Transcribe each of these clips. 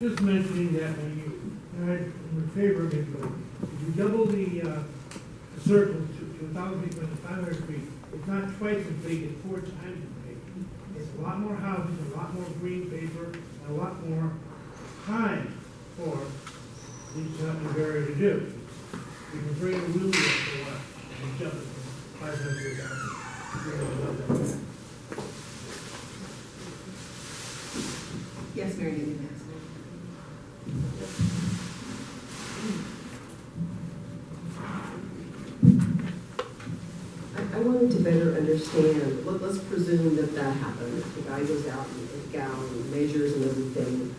Just mentioning that when you, I'm in favor of it, but if you double the circle to 1,000 feet, 500 feet, it's not twice as big, it's 4 times as big. It's a lot more houses, a lot more green paper, and a lot more time for each area to do. You can bring a wheelie up to what, and jump it from 500 to 1,000. Yes, Mary, you can ask. I wanted to better understand, let's presume that that happened, the guy goes out and gown and measures and everything.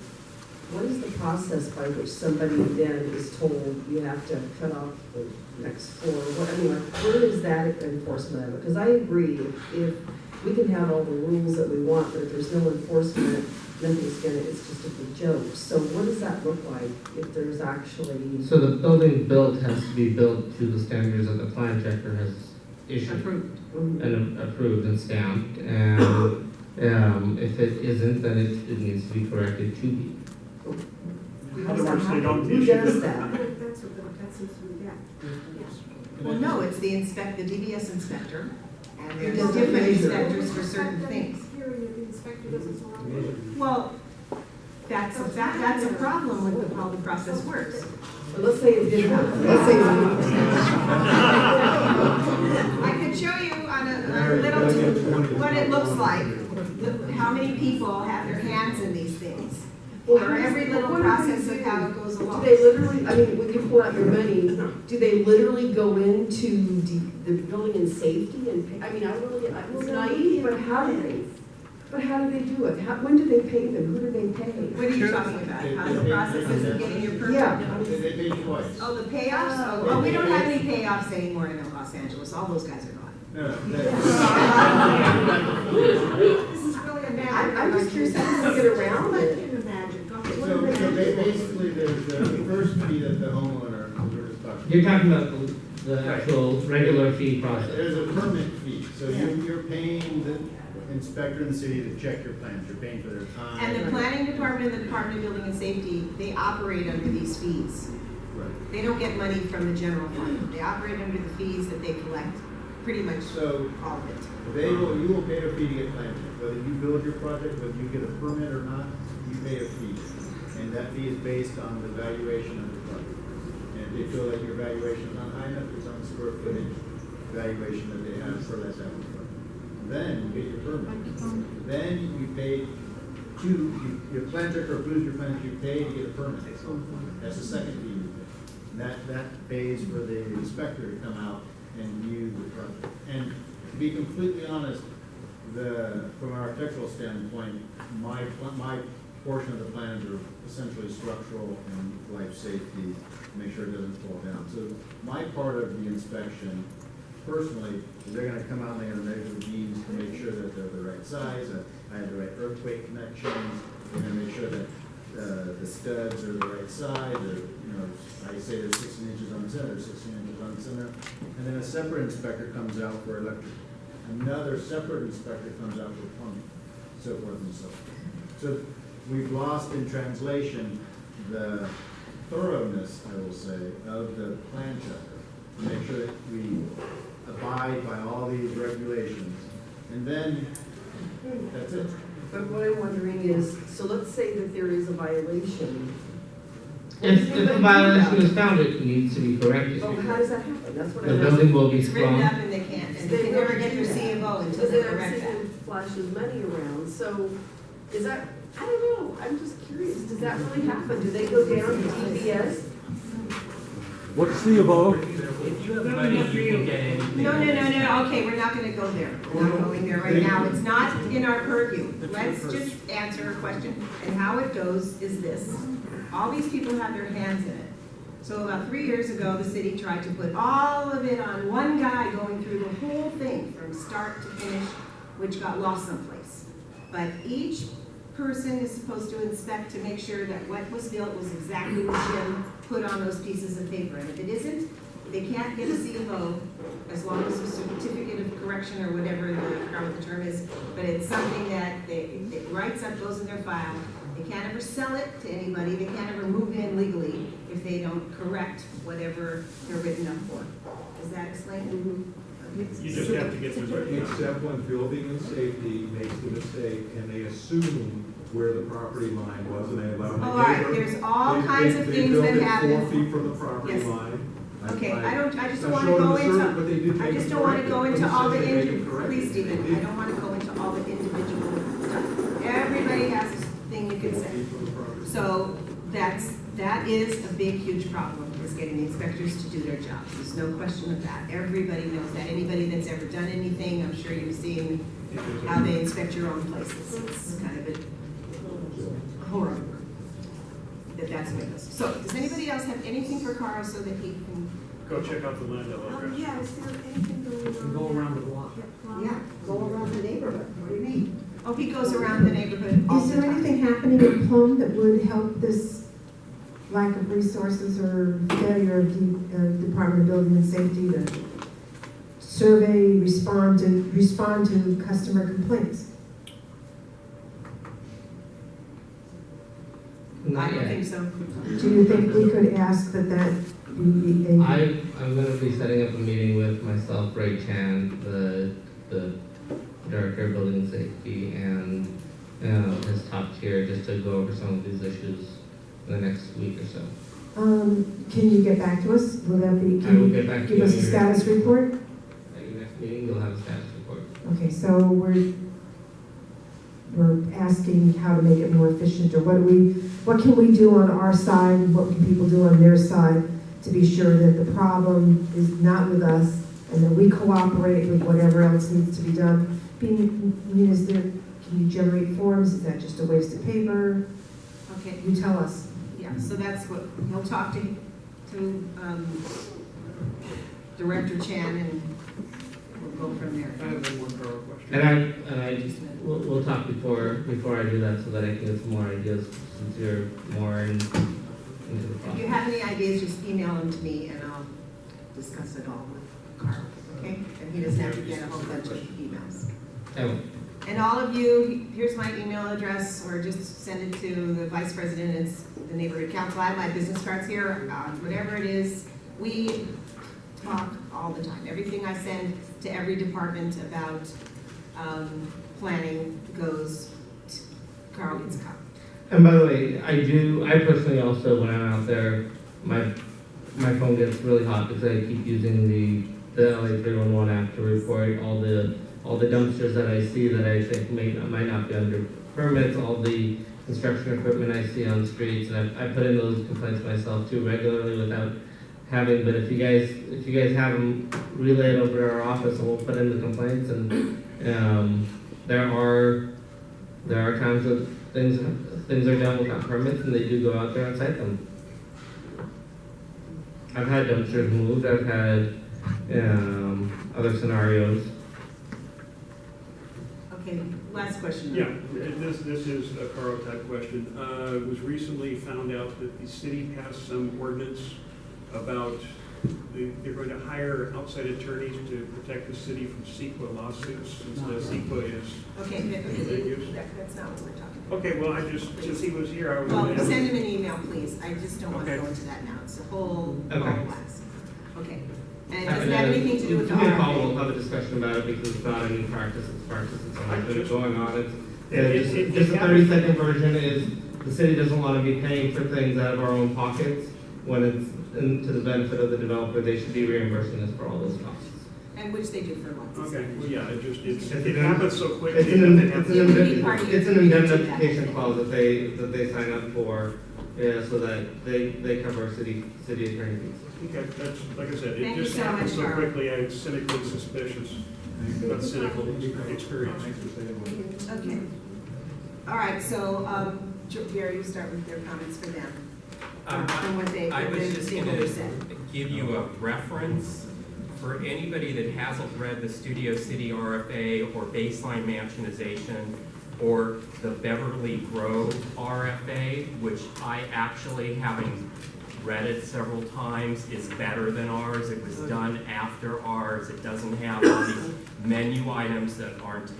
What is the process by which somebody then is told you have to cut off the next floor? What, I mean, like, where is that enforcement of it? Because I agree, if we can have all the rules that we want, but if there's no enforcement, nothing's gonna, it's just a big joke. So what does that look like if there's actually? So the building built has to be built to the standards that the plan checker has issued. Approved. And approved and stamped, and if it isn't, then it needs to be corrected to be. How does that happen? Who does that? That's what we get. Well, no, it's the DBS inspector, and Who there's does the different measure? inspectors for certain things. Period, the inspector doesn't allow. Well, that's a problem with how the process works. But let's say it did happen. Let's say I could show you on a little, what it looks like, how many people have their hands in these things, or every little process of how it goes do along. they literally, I mean, when you pull out your money, do they literally go into the building and safety and pay? I mean, I was naive, but how do they? But how do they do it? When do they pay them? Who do they pay? What are you talking about? How the process is of getting your permit? Yeah. They pay twice. Oh, the payoffs? Oh, well, we don't have any payoffs anymore in Los Angeles. All those guys are gone. No, This is really a matter. I'm just curious how they get around I it. can imagine. What So do they do? basically, there's the first fee that the homeowner, we're just talking. You're talking about the actual regular fee process. There's a permit fee, so you're paying the inspector in the city to check your plans, you're paying for their time. And the planning department and the Department of Building and Safety, they operate under these fees. Right. They don't get money from the general fund. They operate under the fees that they collect, pretty much So all of it. you will pay a fee to get plans, whether you build your project, whether you get a permit or not, you pay a fee. And that fee is based on the valuation of the project. And if they feel that your valuation is not high enough, it's on the square footage valuation that they have for that type of project. Then you get your permit. Then you pay your plan checker approves your plans, you pay to get a permit. That's the second fee you pay. That pays for the inspector to come out and view the project. And to be completely honest, from an architectural standpoint, my portion of the plans are essentially structural and life safety, to make sure it doesn't fall down. So my part of the inspection, personally, is they're gonna come out and they're gonna measure the beams to make sure that they're the right size, that I have the right earthquake connections, they're gonna make sure that the studs are the right size, or, I say there's 16 inches on the center, 16 inches on the center, and then a separate inspector comes out for electric. Another separate inspector comes out for plumbing, so forth and so forth. So we've lost in translation the thoroughness, I will say, of the plan checker, to make sure that we abide by all these regulations, and then that's it. But what I'm wondering is, so let's say that there is a violation. If a violation is found, it needs to be corrected. Oh, how does that happen? That's what The I'm building will be It's written sprung. up and they can't, and they can never get their C of O until Because they then I'm correct seeing that. him flashes money around, so is that, I don't know, I'm just curious, does that really happen? Do they go down to DBS? What's the above? If you have money, you can get anything. No, okay, we're not gonna go there. We're not going there right now. It's not in our purview. Let's just answer a question. And how it goes is this. All these people have their hands in it. So about 3 years ago, the city tried to put all of it on one guy going through the whole thing from start to finish, which got lost someplace. But each person is supposed to inspect to make sure that what was built was exactly what Jim put on those pieces of paper. And if it isn't, they can't get a C of O as long as a certificate of correction or whatever, I forgot what the term is, but it's something that it writes up, goes in their file, They can't ever sell it to anybody, they can't ever move in legally if they don't correct whatever they're written up for. Does that explain it? Okay. You just have to get through it. Except when building and safety makes the mistake and they assume where the property line was and they allow. Oh, all right, there's all kinds of things that They happen. built it 4 feet from the property Yes. line. Okay, I just don't I'm wanna showing go the survey, but they did into, I make just it don't wanna go correctly. into all the, Who said they made it correctly? please, Stephen, They I don't wanna go into all the individual stuff. Everybody has a thing you can 4 say. feet from the property. So that is a big, huge problem, is getting the inspectors to do their jobs. There's no question of that. Everybody knows that. Anybody that's ever done anything, I'm sure you've seen how they inspect your own places. It's kind of a horror that's with us. So, does anybody else have anything for Carl so that he can, Go check out the land address. Yeah, is there anything going on? Go around the block. yeah, go around the neighborhood? What do you mean? Oh, he goes around the neighborhood all Is the there time. anything happening in Plum that would help this lack of resources or failure of the Department of Building and Safety to survey, respond to customer complaints? I Not don't yet. think so. Do you think we could ask that be a, I'm gonna be setting up a meeting with myself, Ray Chan, the Director of Building and Safety, and his top tier, just to go over some of these issues in the next week or so. can you get back to us? Will that be, I can will you get back to give you. us a status report? At your next meeting, you'll have a status report. Okay, so we're asking how to make it more efficient, or what can we do on our side, what can people do on their side to be sure that the problem is not with us, and that we cooperate with whatever else needs to be done? Can you generate forms? Is that just a waste of paper? Okay, You tell us. yeah, so that's what, he'll talk to Director Chan and we'll go from there. I have one more Carl question. We'll talk before I do that, so that I can get some more ideas, since you're more into the If you process. have any ideas, just email them to me and I'll discuss it all with Carl, okay? And he doesn't have to get a whole bunch of emails. I will. And all of you, here's my email address, or just send it to the vice president, it's the neighborhood council. I have my business cards here, whatever it is. We talk all the time. Everything I send to every department about planning goes to Carl gets a copy. And by the way, I personally also, when I'm out there, my phone gets really hot because I keep using the LA 311 app to report all the dumpsters that I see that I think might not be under permits, all the construction equipment I see on streets, and I put in those complaints myself too regularly without having, but if you guys have them, relay it over to our office and we'll put in the complaints, and there are times that things are done without permits and they do go out there and cite them. I've had dumpsters moved, I've had other scenarios. Okay, last question. Yeah, this is a Carl type question. It was recently found out that the city passed some ordinance about they're going to hire outside attorneys to protect the city from CEQA lawsuits, since the CEQA is. Okay, that's not what we're talking about. Okay, well, since he was here, I was. Well, gonna ask- send him an email, please. I just don't want to Okay. go into that now. It's a whole Okay. complex. Okay. And it doesn't have anything to do with the Give me a call, we'll RFA. have a discussion about it, because it's not a new practice, it's practice that's always been Just- going on. It Just a happens. 30-second version is, the city doesn't want to be paying for things out of our own pockets when it's to the benefit of the developer. They should be reimbursing us for all those costs. And which they do for lots of Okay, stuff. well, yeah, it happens so quickly. It's it an doesn't have to- it's an indemnification clause that they sign up for, so that they cover city attorney fees. Okay, that's, like I said, Thank it you just so happened much, so Carl. quickly, I'm cynically suspicious. Not cynical, experience. Okay. All right, so, Jerry, you start with your comments for them. From what they, I what was the just stakeholders gonna said. give you a reference for anybody that hasn't read the Studio City RFA or Baseline Mansionization or the Beverly Grove RFA, which I actually, having read it several times, is better than ours. It was done after ours. It doesn't have all these menu items that aren't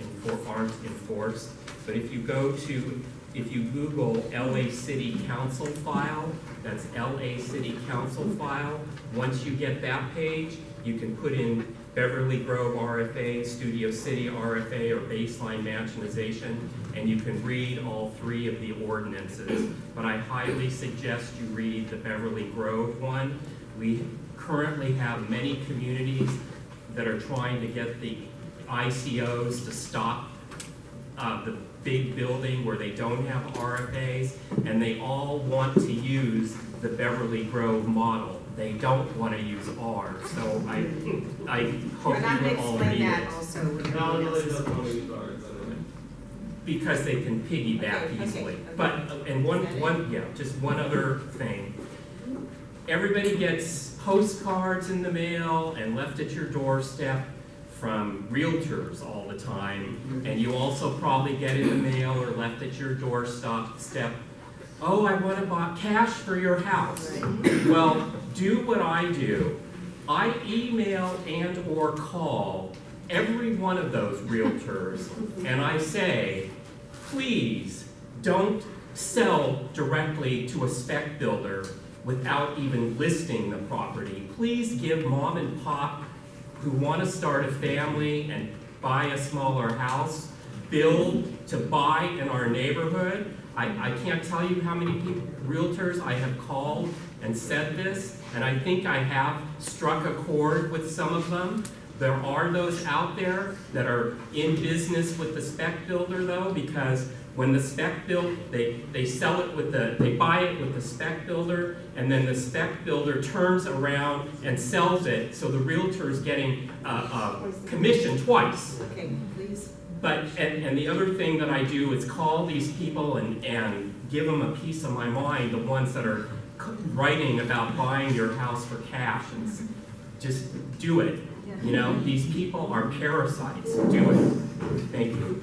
enforced. But if you go to if you Google LA City Council file, that's LA City Council file, once you get that page, you can put in Beverly Grove RFA, Studio City RFA, or baseline mansionization, and you can read all three of the ordinances. But I highly suggest you read the Beverly Grove one. We currently have many communities that are trying to get the ICOs to stop the big building where they don't have RFAs, and they all want to use the Beverly Grove model. They don't want to use ours, so I hope We're not you gonna will all explain read that it. also. with everyone else's- Because they can piggyback Okay, easily. okay. But, and Is that it? just one other thing. Everybody gets postcards in the mail and left at your doorstep from realtors all the time. And you also probably get in the mail or left at your doorstep, oh, I want to buy cash for your house. Well, do what I do. I email and or call every one of those realtors, and I say, please don't sell directly to a spec builder without even listing the property. Please give mom and pop who want to start a family and buy a smaller house, build to buy in our neighborhood. I can't tell you how many realtors I have called and said this, and I think I have struck a chord with some of them. There are those out there that are in business with the spec builder though, because when the spec build, they sell it with they buy it with the spec builder, and then the spec builder turns around and sells it, so the realtor is getting commission twice. Okay, please. But, and the other thing that I do is call these people and give them a piece of my mind, the ones that are writing about buying your house for cash, and just do it. You know, these people are parasites, do it. Thank you.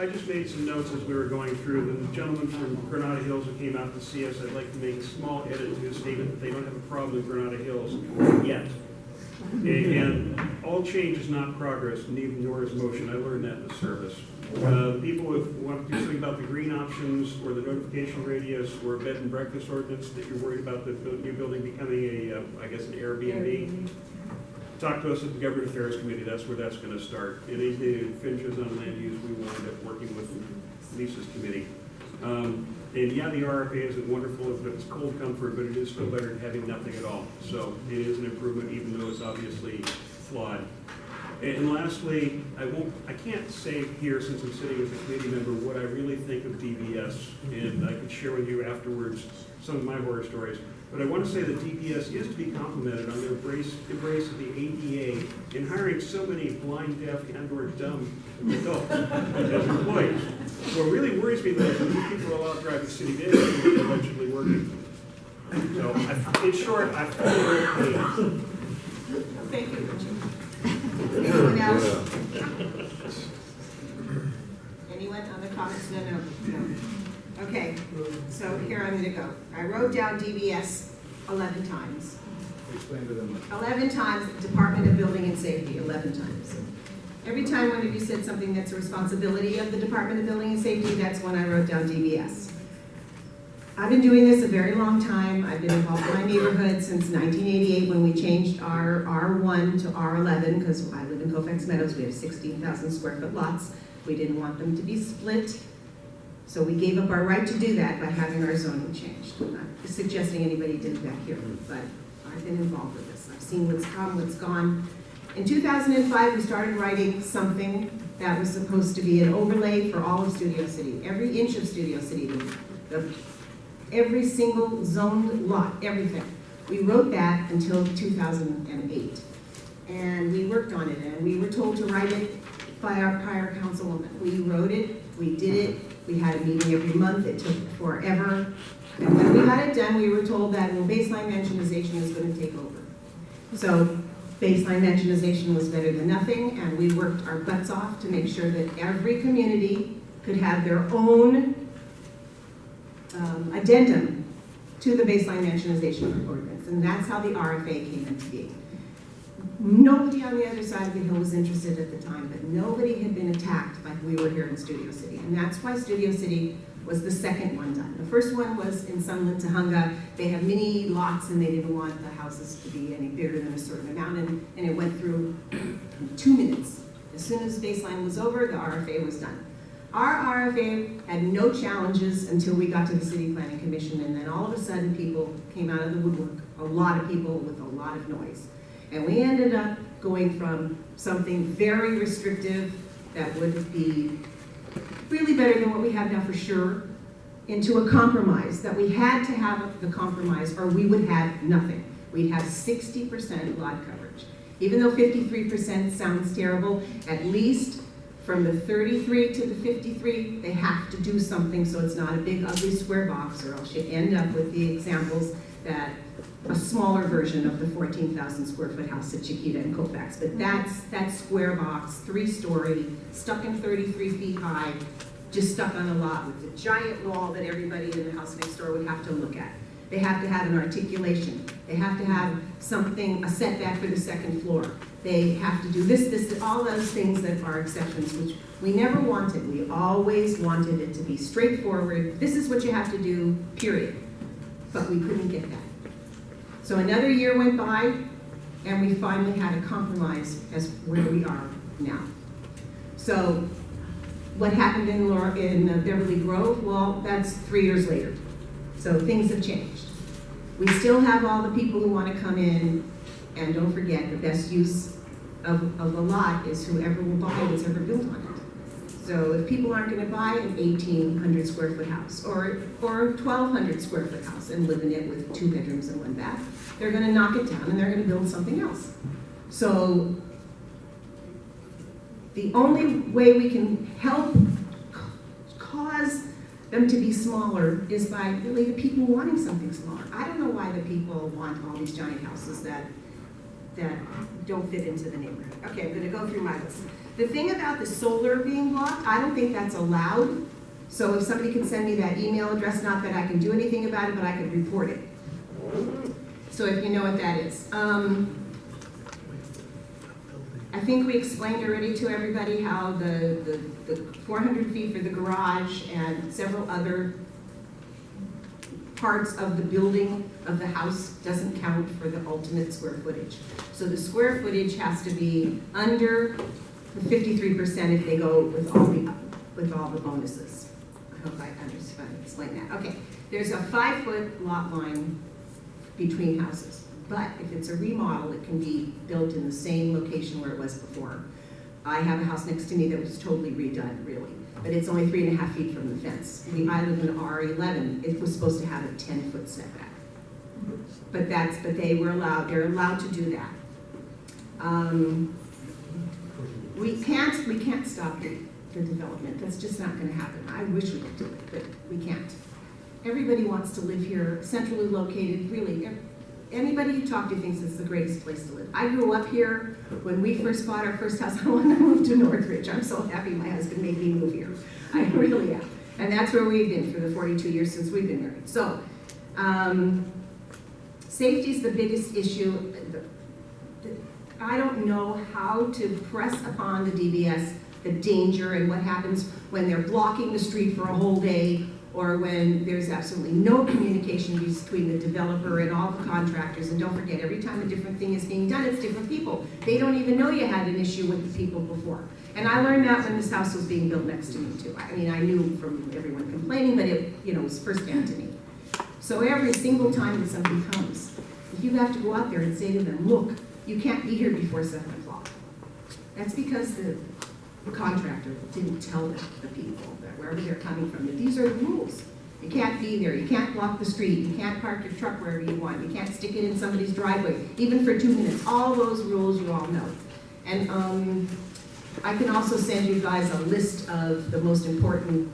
I just made some notes as we were going through. The gentleman from Granada Hills who came out to see us, I'd like to make a small edit to his statement that they don't have a problem in Granada Hills yet. And all change is not progress, neither nor is motion. I learned that in the service. People who want to do something about the green options or the notification radius or a bed and breakfast ordinance that you're worried about the new building becoming I guess an Airbnb. Talk to us at the Government Affairs Committee. That's where that's going to start. Anything that finches on land use, we will end up working with Lisa's committee. And yeah, the RFA isn't wonderful, but it's cold comfort, but it is still better than having nothing at all. So it is an improvement, even though it's obviously flawed. And lastly, I can't say here, since I'm sitting as a committee member, what I really think of DBS, and I could share with you afterwards some of my horror stories. But I want to say that DPS is to be complimented on their embrace of the ADA in hiring so many blind, deaf, and/or dumb adults as employees. What really worries me though is that these people are allowed to drive the city vehicles and they're allegedly working. So, in short, I feel very pleased. Thank you, Richard. Anyone else? Anyone on the comments? No. Okay, so here I'm gonna go. I wrote down DBS 11 times. Explain to them. 11 times, Department of Building and Safety, 11 times. Every time one of you said something that's a responsibility of the Department of Building and Safety, that's when I wrote down DBS. I've been doing this a very long time. I've been involved in my neighborhood since 1988 when we changed our R1 to R11, because I live in Colfax Meadows. We have 16,000 square foot lots. We didn't want them to be split. So we gave up our right to do that by having our zoning changed. I'm not suggesting anybody did it back here, but I've been involved with this. I've seen what's come, what's gone. In 2005, we started writing something that was supposed to be an overlay for all of Studio City. Every inch of Studio City, every single zoned lot, everything. We wrote that until 2008. And we worked on it, and we were told to write it by our prior councilwoman. We wrote it, we did it, we had a meeting every month, it took forever. And when we got it done, we were told that, well, baseline mansionization is going to take over. So baseline mansionization was better than nothing, and we worked our butts off to make sure that every community could have their own addendum to the baseline mansionization ordinance, and that's how the RFA came into being. Nobody on the other side of the hill was interested at the time, but nobody had been attacked like we were here in Studio City. And that's why Studio City was the second one done. The first one was in Sunland, Tahunga. They have mini lots and they didn't want the houses to be any bigger than a certain amount, and it went through 2 minutes. As soon as baseline was over, the RFA was done. Our RFA had no challenges until we got to the City Planning Commission, and then all of a sudden people came out of the woodwork, a lot of people with a lot of noise. And we ended up going from something very restrictive that would be really better than what we have now for sure, into a compromise, that we had to have the compromise or we would have nothing. We'd have 60% lot coverage. Even though 53% sounds terrible, at least from the 33 to the 53, they have to do something so it's not a big ugly square box, or else you end up with the examples that a smaller version of the 14,000 square foot house at Chiquita and Colfax. But that's that square box, 3-story, stuck in 33 feet high, just stuck on a lot with a giant wall that everybody in the house next door would have to look at. They have to have an articulation. They have to have something, a setback for the second floor. They have to do this, all those things that are exceptions, which we never wanted. We always wanted it to be straightforward. This is what you have to do, period. But we couldn't get that. So another year went by, and we finally had a compromise as where we are now. So what happened in Beverly Grove? Well, that's 3 years later. So things have changed. We still have all the people who want to come in, and don't forget, the best use of the lot is whoever will buy what's ever built on it. So if people aren't going to buy an 1,800 square foot house or a 1,200 square foot house and live in it with 2 bedrooms and 1 bath, they're going to knock it down and they're going to build something else. So the only way we can help cause them to be smaller is by really the people wanting something smaller. I don't know why the people want all these giant houses that don't fit into the neighborhood. Okay, I'm gonna go through my list. The thing about the solar being blocked, I don't think that's allowed. So if somebody can send me that email address, not that I can do anything about it, but I could report it. So if you know what that is. I think we explained already to everybody how the 400 feet for the garage and several other parts of the building of the house doesn't count for the ultimate square footage. So the square footage has to be under the 53% if they go with all the bonuses. I hope I understand, explain that. Okay, there's a 5-foot lot line between houses. But if it's a remodel, it can be built in the same location where it was before. I have a house next to me that was totally redone, really, but it's only 3.5 feet from the fence. I live in R11. It was supposed to have a 10-foot setback, but they're allowed to do that. We can't stop the development. That's just not going to happen. I wish we could do it, but we can't. Everybody wants to live here, centrally located, really. Anybody you talk to thinks it's the greatest place to live. I grew up here. When we first bought our first house, I wanted to move to Northridge. I'm so happy my husband made me move here. I really am. And that's where we've been for the 42 years since we've been married. So, safety is the biggest issue. I don't know how to press upon the DBS the danger and what happens when they're blocking the street for a whole day, or when there's absolutely no communication between the developer and all the contractors. And don't forget, every time a different thing is being done, it's different people. They don't even know you had an issue with the people before. And I learned that when this house was being built next to me too. I mean, I knew from everyone complaining, but it was firsthand to me. So every single time that somebody comes, if you have to go out there and say to them, look, you can't be here before 7 o'clock. That's because the contractor didn't tell the people that wherever they're coming from, that these are the rules. You can't be there, you can't block the street, you can't park your truck wherever you want, you can't stick it in somebody's driveway, even for 2 minutes. All those rules you all know. And I can also send you guys a list of the most important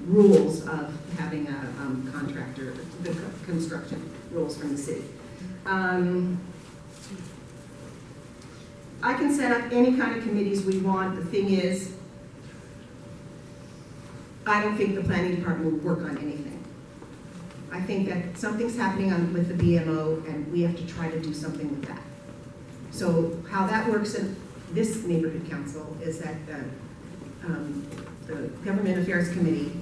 rules of having a contractor, the construction rules from the city. I can set up any kind of committees we want. The thing is, I don't think the planning department will work on anything. I think that something's happening with the BMO, and we have to try to do something with that. So how that works in this neighborhood council is that the Government Affairs Committee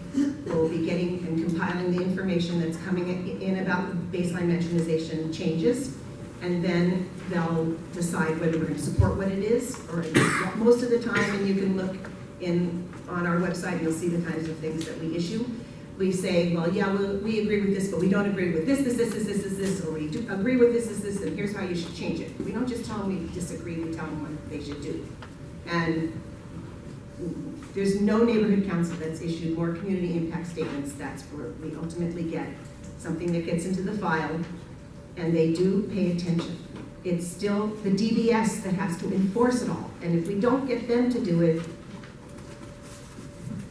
will be getting and compiling the information that's coming in about the baseline mentionization changes, and then they'll decide whether we're going to support what it is, or most of the time, and you can look on our website, and you'll see the kinds of things that we issue. We say, well, yeah, we agree with this, but we don't agree with this, or we do agree with this, and here's how you should change it. We don't just tell them we disagree, we tell them what they should do. And there's no neighborhood council that's issued more community impact statements. That's where we ultimately get something that gets into the file, and they do pay attention. It's still the DBS that has to enforce it all, and if we don't get them to do it,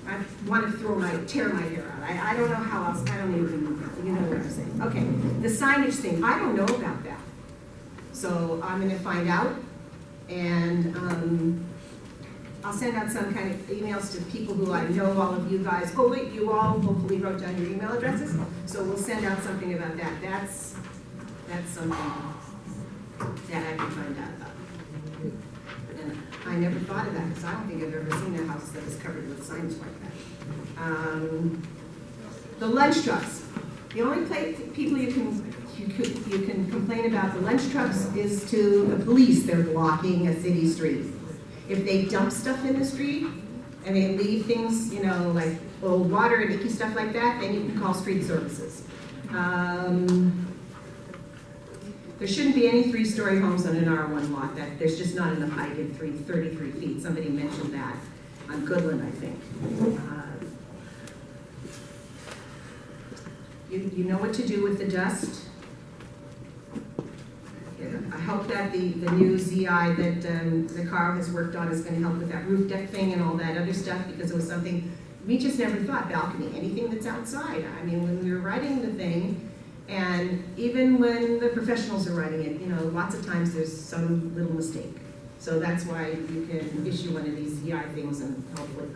I want to tear my hair out. I don't know how else, I don't even, you know what I'm saying. Okay, the signage thing, I don't know about that. So I'm gonna find out, and I'll send out some kind of emails to people who I know, all of you guys. Oh wait, you all hopefully wrote down your email addresses, so we'll send out something about that. That's something that I can find out about. And I never thought of that, because I don't think I've ever seen a house that is covered with signs like that. The lunch trucks. The only people you can complain about the lunch trucks is to the police. They're blocking a city street. If they dump stuff in the street and they leave things, you know, like old water and icky stuff like that, then you can call street services. There shouldn't be any 3-story homes on an R1 lot. There's just not enough height at 33 feet. Somebody mentioned that on Goodland, I think. You know what to do with the dust. I hope that the new ZI that Carl has worked on is going to help with that roof deck thing and all that other stuff, because it was something we just never thought. Balcony, anything that's outside. I mean, when we were writing the thing, and even when the professionals are writing it, you know, lots of times there's some little mistake. So that's why you can issue one of these ZI things and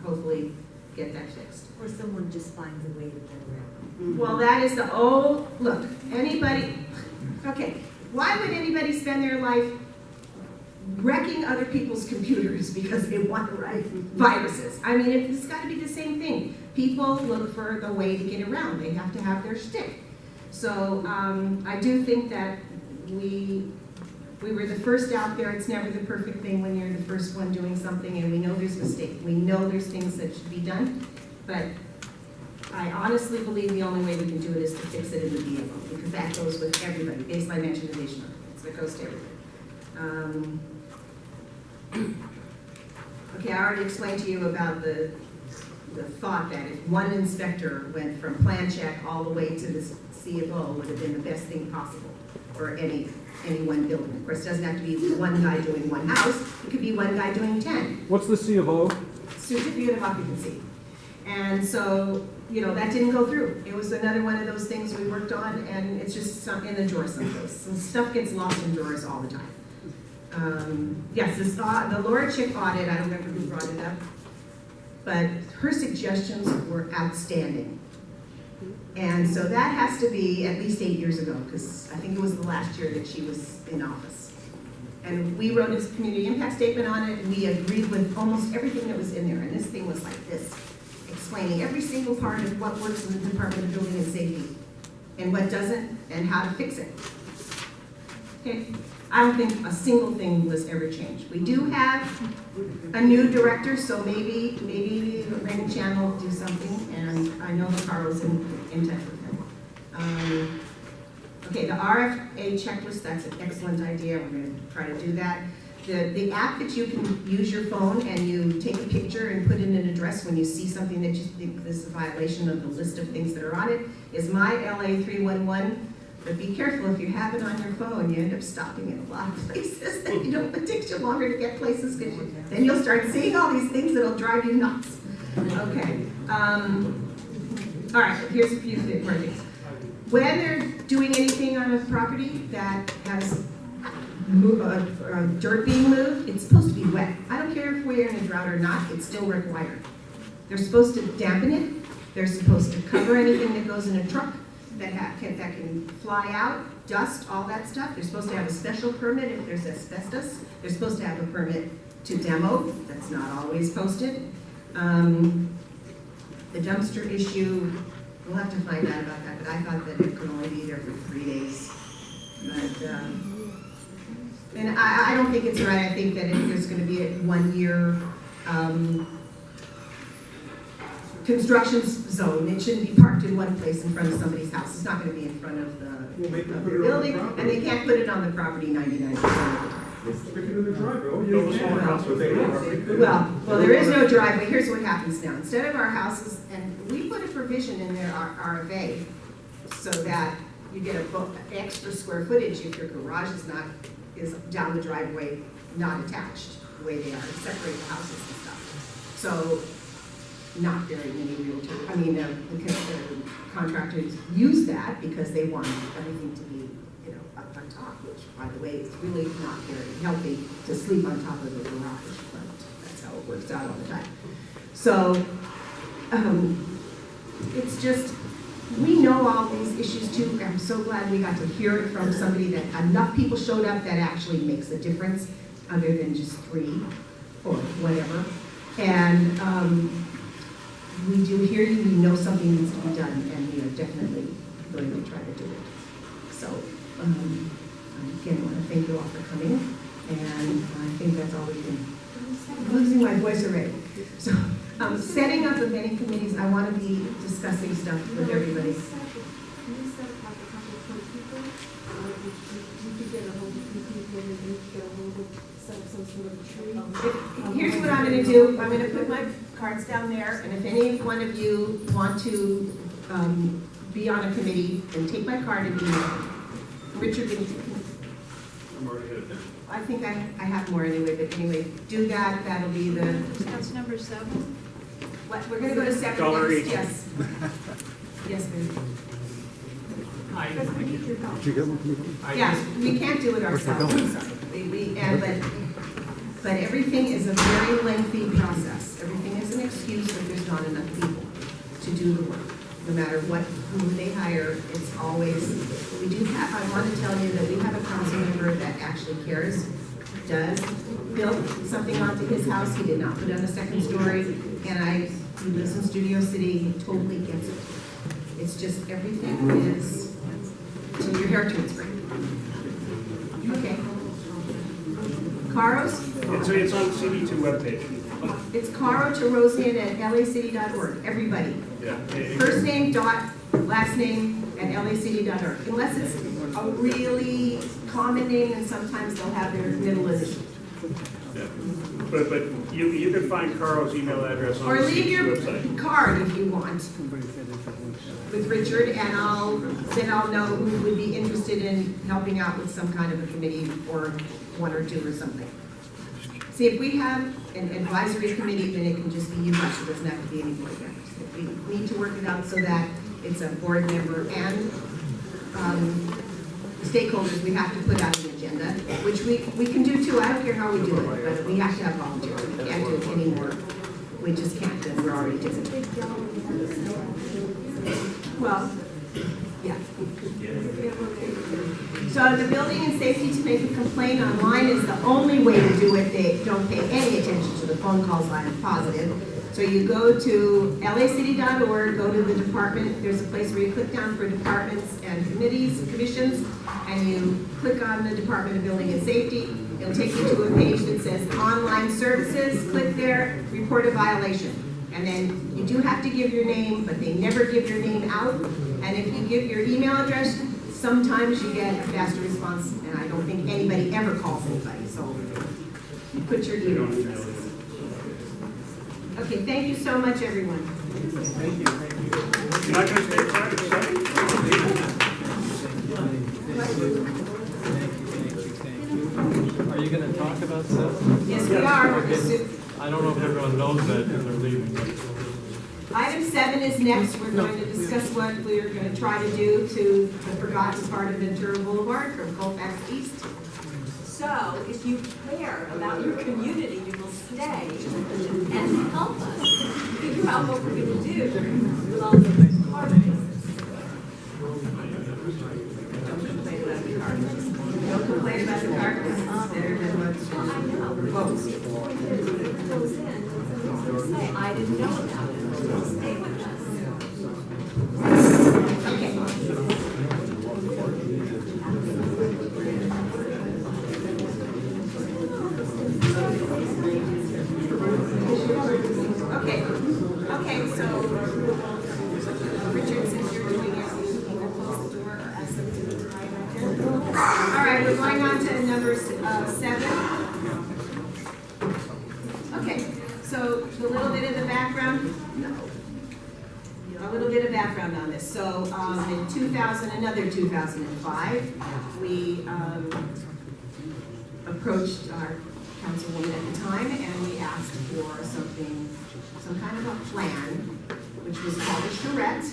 hopefully get that fixed. Or someone just finds a way to get around. Well, that is look, anybody, okay, why would anybody spend their life wrecking other people's computers because they want to write viruses? I mean, it's got to be the same thing. People look for the way to get around. They have to have their shtick. So I do think that we were the first out there. It's never the perfect thing when you're the first one doing something, and we know there's mistakes. We know there's things that should be done, but I honestly believe the only way we can do it is to fix it in the BFO, because that goes with everybody. Baseline mentionization, so it goes to everybody. Okay, I already explained to you about the thought that if one inspector went from plan check all the way to the CFO, would have been the best thing possible for any one building. Of course, it doesn't have to be one guy doing one house. It could be one guy doing 10. What's the C of O? Certificate of occupancy. And so, you know, that didn't go through. It was another one of those things we worked on, and it's just in the drawer someplace. Some stuff gets lost in drawers all the time. Yes, the Laura Chick audit, I don't remember who brought it up, but her suggestions were outstanding. And so that has to be at least 8 years ago, because I think it was the last year that she was in office. And we wrote a community impact statement on it, and we agreed with almost everything that was in there. And this thing was like this, explaining every single part of what works in the Department of Building and Safety, and what doesn't, and how to fix it. Okay, I don't think a single thing was ever changed. We do have a new director, so maybe Raymond Chan will do something, and I know that Carl's in touch with him. Okay, the RFA checklist, that's an excellent idea. We're going to try to do that. The app that you can use your phone and you take a picture and put in an address when you see something that you think is a violation of the list of things that are on it is My LA 311. But be careful, if you have it on your phone, you end up stopping in a lot of places that you don't, it takes you longer to get places, because then you'll start seeing all these things that'll drive you nuts. Okay. All right, here's a few more things. When they're doing anything on a property that has dirt being moved, it's supposed to be wet. I don't care if we're in a drought or not, it's still required. They're supposed to dampen it. They're supposed to cover anything that goes in a truck. that can fly out, dust, all that stuff. They're supposed to have a special permit if there's asbestos. They're supposed to have a permit to demo, that's not always posted. The dumpster issue, we'll have to find out about that, but I thought that it could only be there for 3 days. But, and I don't think it's right. I think that if there's gonna be a 1-year, construction zone, it shouldn't be parked in one place in front of somebody's house. It's not gonna be in front of the building, and they can't put it on the property 99% of the time. Well, there is no driveway. Here's what happens now. Instead of our houses, and we put a provision in there, our RFA, so that you get an extra square footage if your garage is down the driveway, not attached, the way they are, separate the houses and stuff. So, not very many the contractors use that because they want everything to be, up on top, which, by the way, is really not very healthy to sleep on top of the garage, but that's how it works out all the time. So, it's just, we know all these issues too. I'm so glad we got to hear it from somebody that enough people showed up that actually makes a difference, other than just 3 or whatever. And we do hear you, we know something needs to be done, and we are definitely going to try to do it. So, again, I want to thank you all for coming, and I think that's all we can. I'm losing my voice already. So, setting up of any committees, I want to be discussing stuff with everybody. Can you set up a couple of people, or you could get a hold of people and you could get a hold of some sort of tree? Here's what I'm going to do. I'm going to put my cards down there, and if any one of you want to be on a committee, then take my card and email me. Richard, I'm already ahead of time. I think I have more anyway, but anyway, do that. That'll be the. That's number 7. What, we're going to go to 7 $1 next? each. Yes. Yes, ma'am. Because we need your help. Did you get one from me? Yes, we can't do it ourselves, I'm sorry. But everything is a very lengthy process. Everything is an excuse if there's not enough people to do the work. No matter who they hire, it's always, we do have, I want to tell you that we have a council member that actually cares, does, built something onto his house, he did not put on a second story, and he lives in Studio City, he totally gets it. It's just, everything is, till your hair turns gray. Okay. Caros? It's on the CD2 webpage. It's Caro to Rosian at lacity.org, everybody. Yeah. First name, dot, last name, at lacity.org. Unless it's a really common name, and sometimes they'll have their middle initial. Yeah. But you can find Carl's email address on Or the leave CD2 your website. card if you want with Richard, and I'll know who would be interested in helping out with some kind of a committee, or 1 or 2 or something. See, if we have an advisory committee, then it can just be you guys, it doesn't have to be any board members. If we need to work it out so that it's a board member and stakeholders, we have to put out an agenda, which we can do too. I don't care how we do it, but we have to have volunteers. We can't do it anymore. We just can't, and we're already doing it. Well, yeah. So the building and safety to make a complaint online is the only way to do it. They don't pay any attention to the phone calls, I'm positive. So you go to lacity.org, go to the department, there's a place where you click down for departments and committees, commissions, and you click on the Department of Building and Safety. It'll take you to a page that says online services, click there, report a violation. And then you do have to give your name, but they never give your name out. And if you give your email address, sometimes you get a faster response, and I don't think anybody ever calls anybody, so you put your email address. Okay, thank you so much, everyone. Thank you. You're not going to stay aside at 7? Are you going to talk about 7? Yes, we are. Okay. I don't know if everyone knows that because they're leaving. Item 7 is next. We're going to discuss what we're going to try to do to the forgotten part of Ventura Boulevard from Colfax East. So, if you care about your community, you will stay and help us figure out what we're going to do with all those car bases. Don't complain about the carpet, it's better than what's proposed. I didn't know about it. Stay with us. Okay. Okay, okay, so, Richard, since you're doing it, you can close the door or ask them to be quiet right there. All right, we're going on to number 7. Okay, so a little bit of the background. A little bit of background on this. So in 2005, we approached our councilwoman at the time, and we asked for some kind of a plan, which was called a charrette.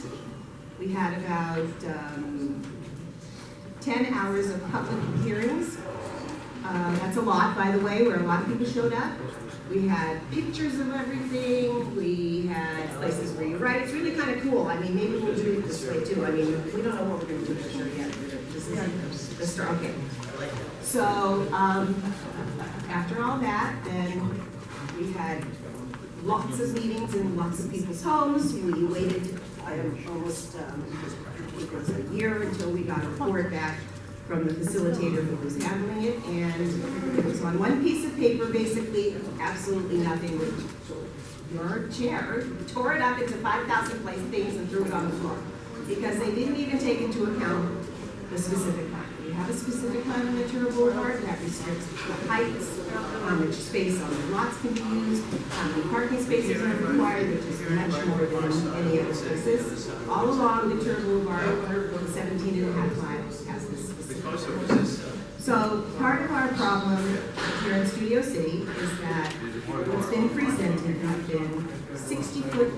We had about 10 hours of public hearings. That's a lot, by the way, where a lot of people showed up. We had pictures of everything. We had places where you write. It's really kind of cool. I mean, maybe we'll do it this way too. I mean, we don't know what we're going to do for sure yet. This is the start. Okay. So after all that, then we had lots of meetings in lots of people's homes. We waited almost it was a year until we got a report back from the facilitator who was handling it, and it was on one piece of paper, basically absolutely nothing with your chair, tore it up into 5,000 things and threw it on the floor, because they didn't even take into account the specific plan. We have a specific plan on Ventura Boulevard that restricts the heights, how much space on the lots can be used, how many parking spaces are required, which is much more than any other places. All along Ventura Boulevard, 17.5 miles has this specific plan. So part of our problem here in Studio City is that what's been presented have been 60-foot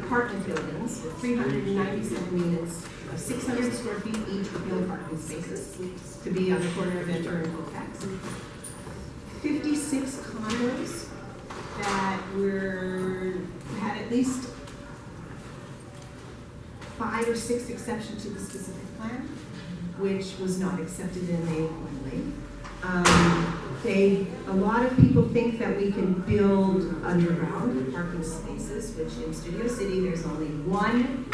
apartment buildings with 397 units of 600 square feet each with no parking spaces to be on the corner of Ventura and Colfax. 56 condos that had at least 5 or 6 exceptions to the specific plan, which was not accepted in a one a lot of people think that we can build underground parking spaces, which in Studio City, there's only 1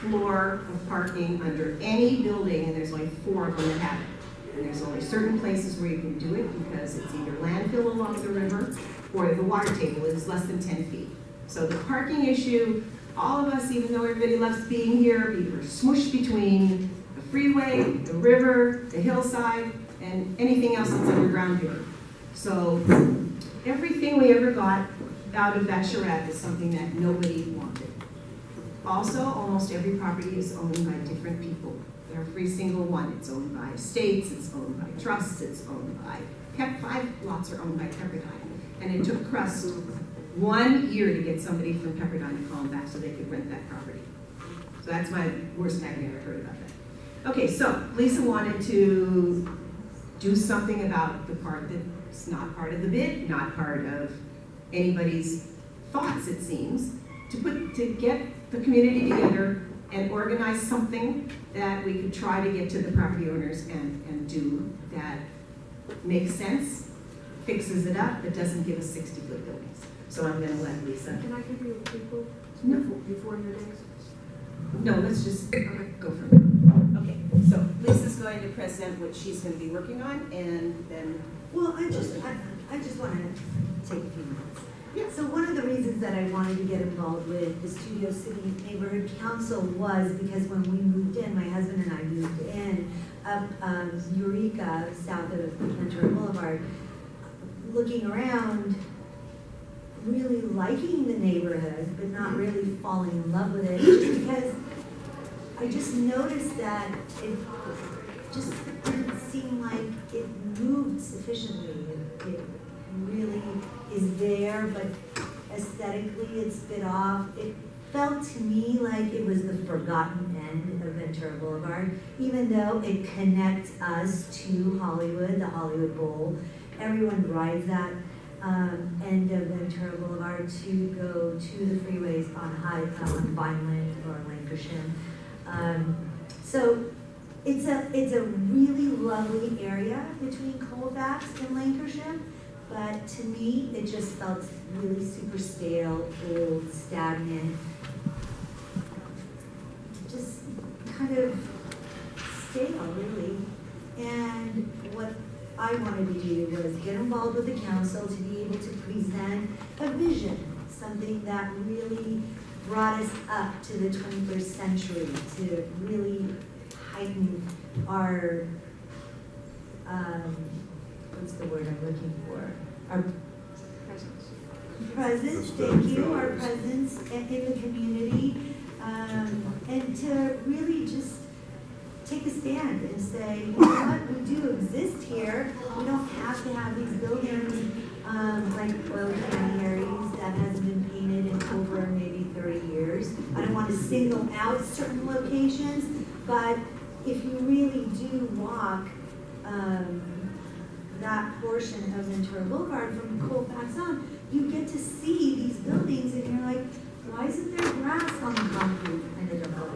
floor of parking under any building, and there's only 4 of them that have it. And there's only certain places where you can do it because it's either landfill along the river or the water table is less than 10 feet. So the parking issue, all of us, even though everybody loves being here, we were smushed between the freeway, the river, the hillside, and anything else that's underground here. So everything we ever got out of that charrette is something that nobody wanted. Also, almost every property is owned by different people. Every single one. It's owned by estates, it's owned by trusts, it's owned by 5 lots are owned by Pepperdine. And it took Crust 1 year to get somebody from Pepperdine to call them back so they could rent that property. So that's my worst nightmare I've heard about that. Okay, so Lisa wanted to do something about the part that's not part of the bid, not part of anybody's thoughts, it seems, to get the community together and organize something that we could try to get to the property owners and do that makes sense, fixes it up, but doesn't give us 60-foot buildings. So I'm gonna let Lisa. Can I give you a people No. before your days? No, let's just go from there. Okay, so Lisa's going to present what she's gonna be working on, and then. Well, I just want to take a few minutes. Yeah. So one of the reasons that I wanted to get involved with the Studio City Neighborhood Council was because when we moved in, my husband and I moved in up Eureka, south of Ventura Boulevard, looking around, really liking the neighborhood, but not really falling in love with it, just because I just noticed that it just didn't seem like it moved sufficiently. It really is there, but aesthetically it's bit off. It felt to me like it was the forgotten end of Ventura Boulevard, even though it connects us to Hollywood, the Hollywood Bowl. Everyone rides that end of Ventura Boulevard to go to the freeways on Vineland or Lancashire. So it's a really lovely area between Colfax and Lancashire, but to me, it just felt really super stale, old, stagnant. Just kind of stale, really. And what I wanted to do was get involved with the council to be able to present a vision, something that really brought us up to the 21st century, to really heighten our, what's the word I'm looking for? Our presence, thank you, our presence in the community, and to really just take a stand and say, you know what, we do exist here. We don't have to have these buildings like Oil Canneries that hasn't been painted in over maybe 30 years. I don't want to single out certain locations, but if you really do walk that portion of Ventura Boulevard from Colfax on, you get to see these buildings and you're like, why isn't there grass on the concrete? And they don't know.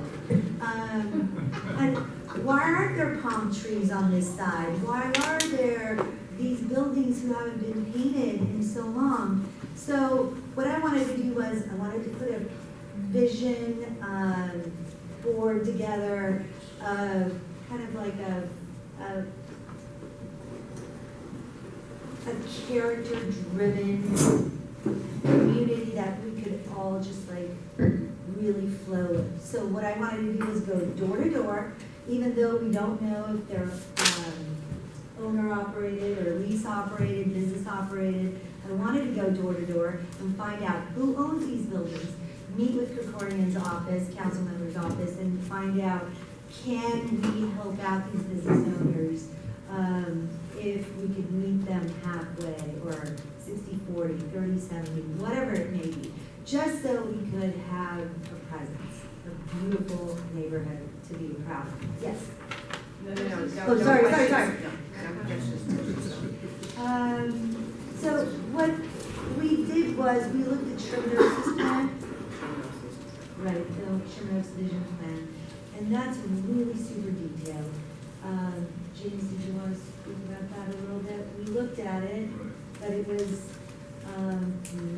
And why aren't there palm trees on this side? Why are there these buildings who haven't been painted in so long? So what I wanted to do was I wanted to put a vision board together, kind of like a character-driven community that we could all just like really flow with. So what I wanted to do is go door to door, even though we don't know if they're owner-operated or lease-operated, business-operated. I wanted to go door to door and find out who owns these buildings, meet with Krikorian's office, council member's office, and find out, can we help out these business owners if we could meet them halfway, or 60-40, 30-70, whatever it may be, just so we could have a presence, a beautiful neighborhood to be proud of. Yes? No. Oh, sorry. So what we did was we looked at Sherman-Oaks' plan. Right, the Sherman-Oaks vision plan, and that's really super detailed. James, did you want to speak about that a little bit? We looked at it, but it was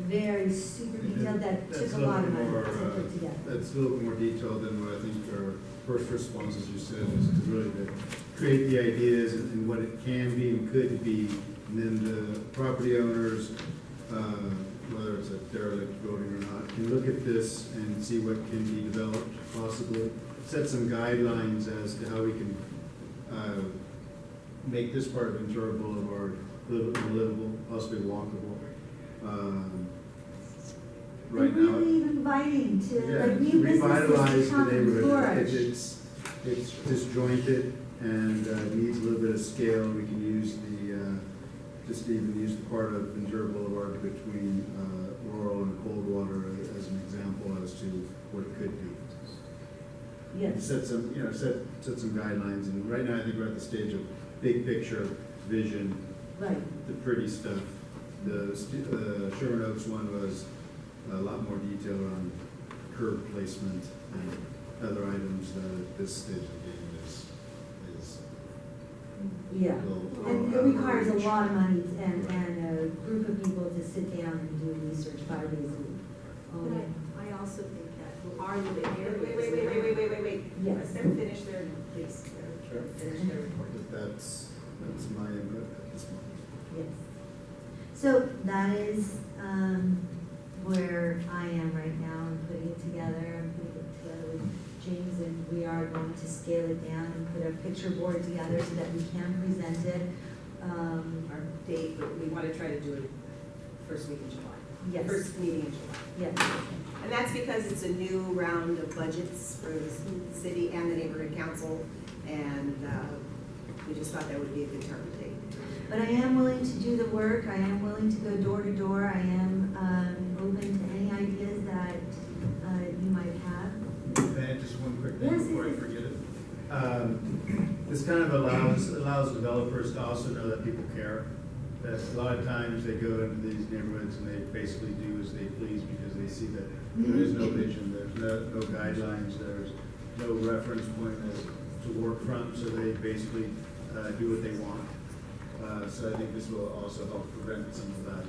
very super detailed, that took a lot of money to put together. That's a little more detailed than what I think our first response, as you said, is really to create the ideas and what it can be and could be, and then the property owners, whether it's a derelict building or not, can look at this and see what can be developed possibly, set some guidelines as to how we can make this part of Ventura Boulevard livable, possibly walkable. Right and now, really inviting to like new revitalize businesses to the come and neighborhood. flourish. It's disjointed and needs a little bit of scale. We can use just even use the part of Ventura Boulevard between Laurel and Coldwater as an example as to what it could be. Yes. Set some, set some guidelines, and right now I think we're at the stage of big picture, vision, Right. the pretty stuff. The Sherman Oaks one was a lot more detail on curb placement and other items that at this stage of the game is Yeah, a little and it out of requires a reach. lot of money and a group of people to sit down and do research 5 days a week. But I also think that our living areas. Wait. Yes. Let them finish their, please. Sure. Finish their report. That's my input at this moment. Yes. So that is where I am right now. I'm putting it together. I'm putting it together with James, and we are going to scale it down and put a picture board together so that we can present it. Our date, we want to try to do it first week in July. Yes. First meeting in July. Yes. And that's because it's a new round of budgets for the city and the neighborhood council, and we just thought that would be a good target date. But I am willing to do the work. I am willing to go door to door. I am open to any ideas that you might have. Can I add just one quick thing Yes, before I yes. forget it? This kind of allows developers to also know that people care. That a lot of times they go into these neighborhoods and they basically do as they please because they see that there is no vision, there's no guidelines, there's no reference point as to work from, so they basically do what they want. So I think this will also help prevent some of that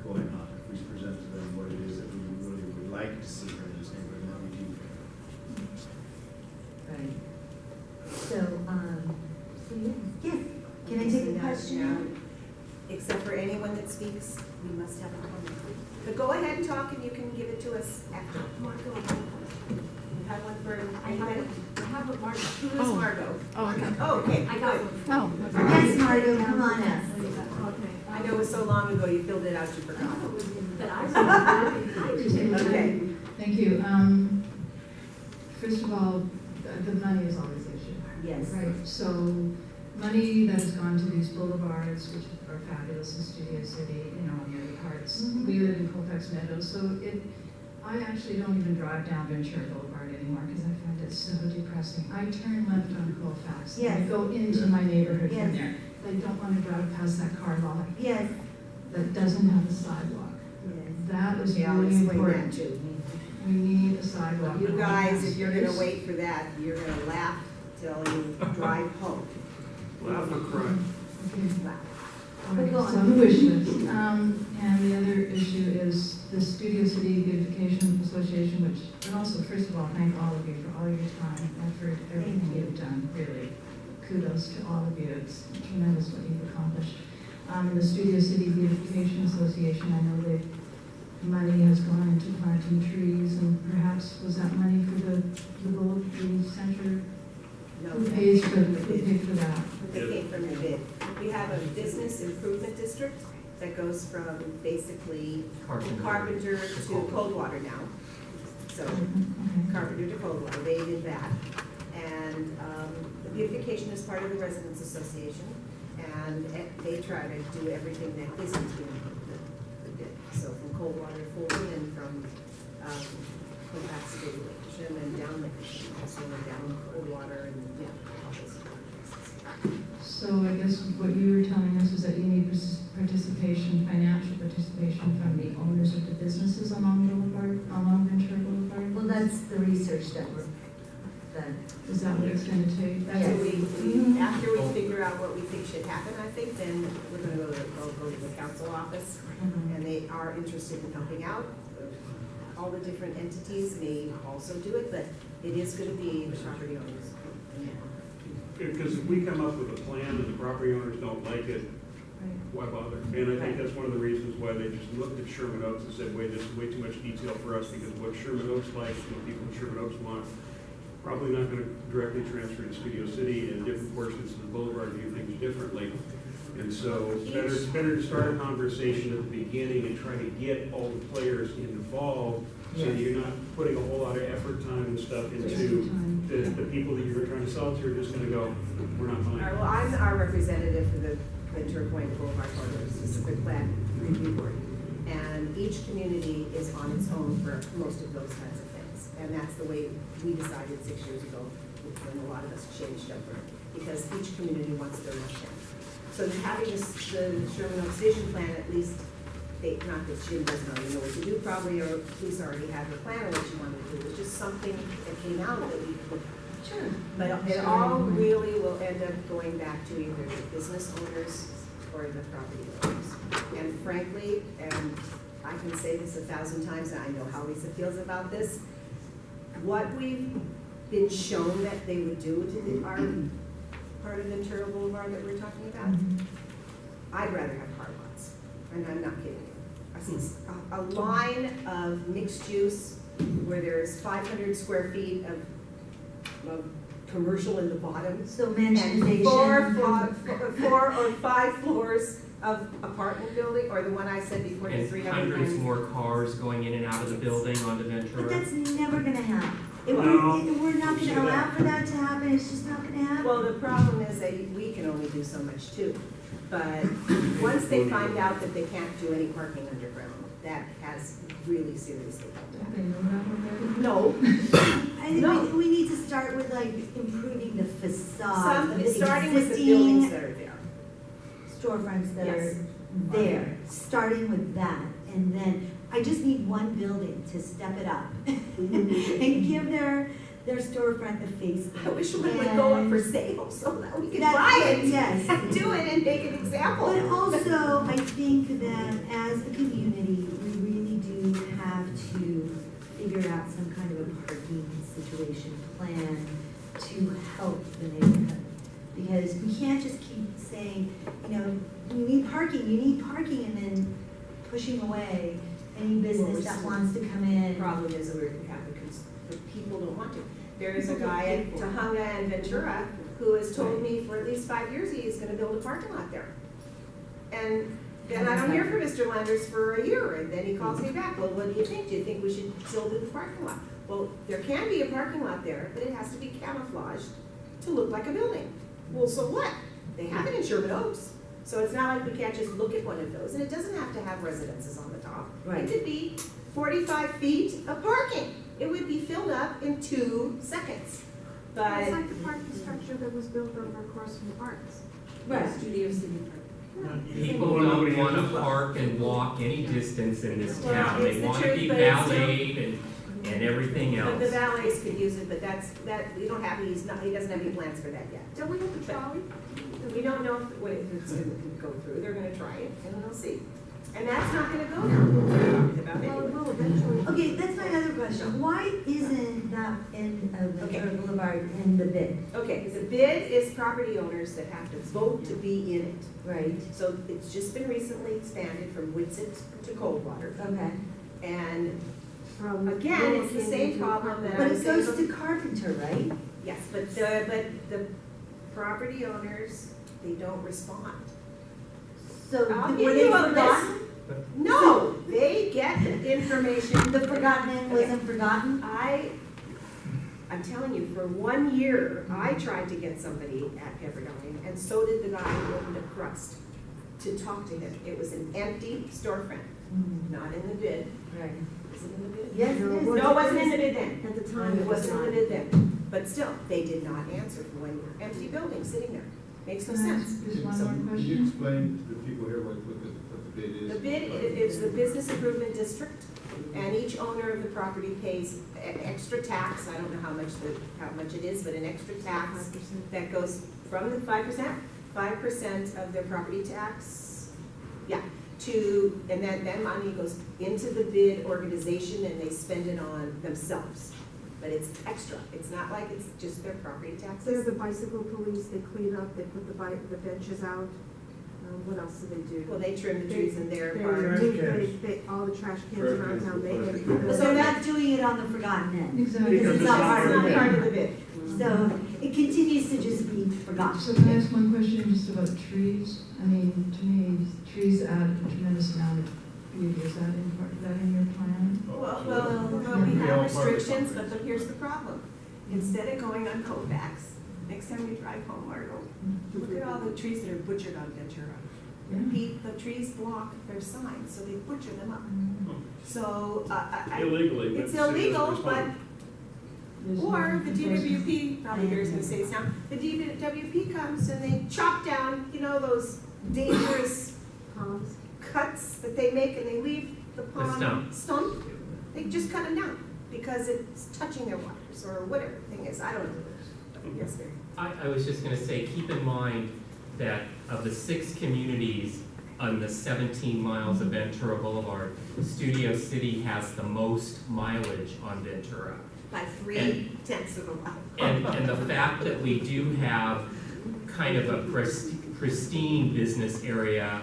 going on. If we present to them what it is that we really would like to see in this neighborhood, and that we do. Right. So, yes, can I take a question? Except for anyone that speaks, we must have a comment. But go ahead and talk, and you can give it to us after. Margot, you have one for anybody? I have a Mark. Who is Margot? okay. Oh, okay, I got good. one. Yes, Margo, come on up. Okay. I know it was so long ago, you filled it out, you forgot. But I Okay. Thank you. First of all, the money is always the issue. Yes. Right, so money that has gone to these boulevards, which are fabulous in Studio City, and the other parts. Mhm. We live in Colfax Meadows, so I actually don't even drive down Ventura Boulevard anymore because I find it so depressing. I turn left on Colfax and I Yes. go into my neighborhood Yes. from there. I don't want to drive past that car lot Yes. that doesn't have a sidewalk. That is Yeah, I'll really explain that important. too. We need a sidewalk. You guys, if you're gonna There's- wait for that, you're gonna laugh till you drive home. Laugh or cry. Okay. Laugh. Okay, Go on. so the wish list. And the other issue is the Studio City Beautification Association, which, and also, first of all, thank all of you for all your time, effort, everything Thank you. you've done, really. Kudos to all of you, it's tremendous what you've accomplished. The Studio City Beautification Association, I know the money has gone into planting trees, and perhaps, was that money for the center? No, Who that pays came for, from the who bid. paid for that? That came from the bid. We have a business improvement district that goes from basically Carpenter to Coldwater now. So Okay. Carpenter to Coldwater, they did that. And the beautification is part of the Residents Association, and they try to do everything that isn't in the bid. So from Coldwater to Fulton, and from Colfax to Lake and down Lake, so down Coldwater, and all those places. So I guess what you were telling us is that you need participation, financial participation from the owners of the businesses along Ventura Boulevard? Well, that's the research that Is that what it's gonna take? That's what we, after we figure out what we think should happen, I think, then we're gonna go to the council office, and they are interested in helping out. All the different entities may also do it, but it is gonna be the property owners. Because if we come up with a plan and the property owners don't like it, why bother? And I think that's one of the reasons why they just looked at Sherman Oaks and said, wait, this is way too much detail for us, because what Sherman Oaks likes, and what people in Sherman Oaks want, probably not gonna directly transfer to Studio City, and different portions of the boulevard view things differently. And so, better to start a conversation at the beginning and try to get all the players involved, so that you're not putting a whole lot of effort, time, and stuff into the people that you're trying to sell to are just gonna go, we're not All buying. right, well, I'm our representative for the Ventura Point Boulevard Corridor Specific Plan Review Board. And each community is on its own for most of those kinds of things. And that's the way we decided 6 years ago, when a lot of us changed over, because each community wants their own thing. So having this, the Sherman Oaks Vision Plan, at least, not that Jim doesn't already know what to do probably, or Lisa already had her plan of what she wanted to do, it was just something that came out that we could. Sure. But it all really will end up going back to either the business owners or the property owners. And frankly, and I can say this 1,000 times, and I know how Lisa feels about this, what we've been shown that they would do to our part of Ventura Boulevard that we're talking about, I'd rather have car lots, and I'm not kidding you. I see a line of mixed use where there's 500 square feet of commercial in the bottom, So and mansionization. 4 or 5 floors of apartment building, or the one I said before, the And 390. hundreds more cars going in and out of the building onto But Ventura. that's never gonna happen. No. We're not Don't say gonna allow that. for that to happen, it's just not gonna happen. Well, the problem is that we can only do so much too. But once they find out that they can't do any parking underground, that has really seriously helped They know that already? out. No, I think No. we need to start with like improving the facade of starting with the buildings existing that are there. storefronts that Yes. are there, starting with that. And then I just need one building to step it up and give their their storefront that faces them. I wish one would go up for sale so that we could That- buy it. yes. And do it and make an example. But also, I think that as a community, we really do have to figure out some kind of a parking situation plan to help the neighborhood. Because we can't just keep saying, you know, you need parking, and then pushing away any business that wants to come in. The problem is that we're advocates, but people don't want to. There is a guy at Tahunga and Ventura who has told me for at least 5 years he is gonna build a parking lot there. And then I don't hear from Mr. Landers for a year, and then he calls me back, well, what do you think? Do you think we should still do the parking lot? Well, there can be a parking lot there, but it has to be camouflaged to look like a building. Well, so what? They have it in Sherman Oaks. So it's not like we can't just look at one of those, and it doesn't have to have residences on the top. Right. It could be 45 feet of parking. It would be filled up in 2 seconds. But It's like the parking structure that was built over across from Arts. Right. Studio City Park. People don't want to park and walk any distance in this Well, town. it's They the want to truth, be but it's still- valeted and everything But the else. valets could use it, but we don't have, he doesn't have any plans for that yet. Don't we have the trolley? We don't know if it's gonna go through, they're gonna try it, and then they'll see. And that's not gonna go down, about Well, it anyway. will eventually. Okay, that's my other question. Why isn't that end of Okay. Ventura Boulevard in the bid? Okay, the bid is property owners that have to vote to be in it. Right, So it's just been recently expanded from Witsit to Coldwater. okay. And From again, it's the Little same Kingdom to problem that I But was it saying. goes to Carpenter, right? Yes, but the property owners, they don't respond. So I'll were give they you a forgotten? No, they get the information. The forgotten end wasn't forgotten? I'm telling you, for 1 year, I tried to get somebody at Pepperdine, and so did the guy who opened up Crust, to talk to him. It was an empty storefront, not in the bid. Right. Is it in the bid? Yes, it is. No, it wasn't in the bid then. At the time, It wasn't in the not. bid then. But still, they did not answer for 1 year. Empty building sitting there. Makes no Can I sense. ask just one So, more Can you question? explain to the people here what the bid is? The bid, it's the business improvement district, and each owner of the property pays extra tax, I don't know how much it is, but an extra tax that goes from the 5% of their property tax, yeah, and then money goes into the bid organization and they spend it on themselves. But it's extra, it's not like it's just their property They're taxes. the bicycle police, they clean up, they put the benches out. What else do they do? Well, they trim the trees in their They park. all the trash cans Trash around cans, town, they plastic. empty So them. that's doing it on the forgotten end. Exactly. Because it's It's not not part of the part bid. of the bid. So it continues to just be forgotten. So can I ask one question just about trees? I mean, to me, trees add a tremendous amount of beauty. Is that in your plan? Well, we We have all part of the restrictions, but conference. here's the problem. Instead of going on Kovacs, next time you drive home, Margot, look at all the trees that are butchered on Ventura. Yeah. The trees block their signs, so they butcher them up. So, Illegally, but it's the city doesn't illegal, but, respond. or the DWP, probably hears mistakes now, the DWP comes and they chop down, those dangerous Palms. cuts that they make and they leave the pond stump. They just cut them down because it's touching their waters or whatever the thing is, I don't know. Yes, sir. I was just gonna say, keep in mind that of the 6 communities on the 17 miles of Ventura Boulevard, Studio City has the most mileage on Ventura. By 3/10 of a mile. And the fact that we do have kind of a pristine business area,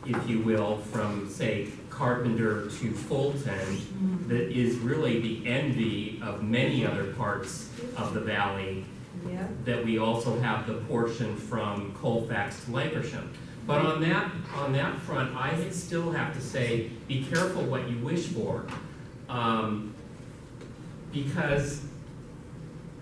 if you will, from, say, Carpenter to Fulton, that is really the envy of many other parts of the valley, Yeah. that we also have the portion from Colfax to Lancashire. But on that front, I still have to say, be careful what you wish for. Because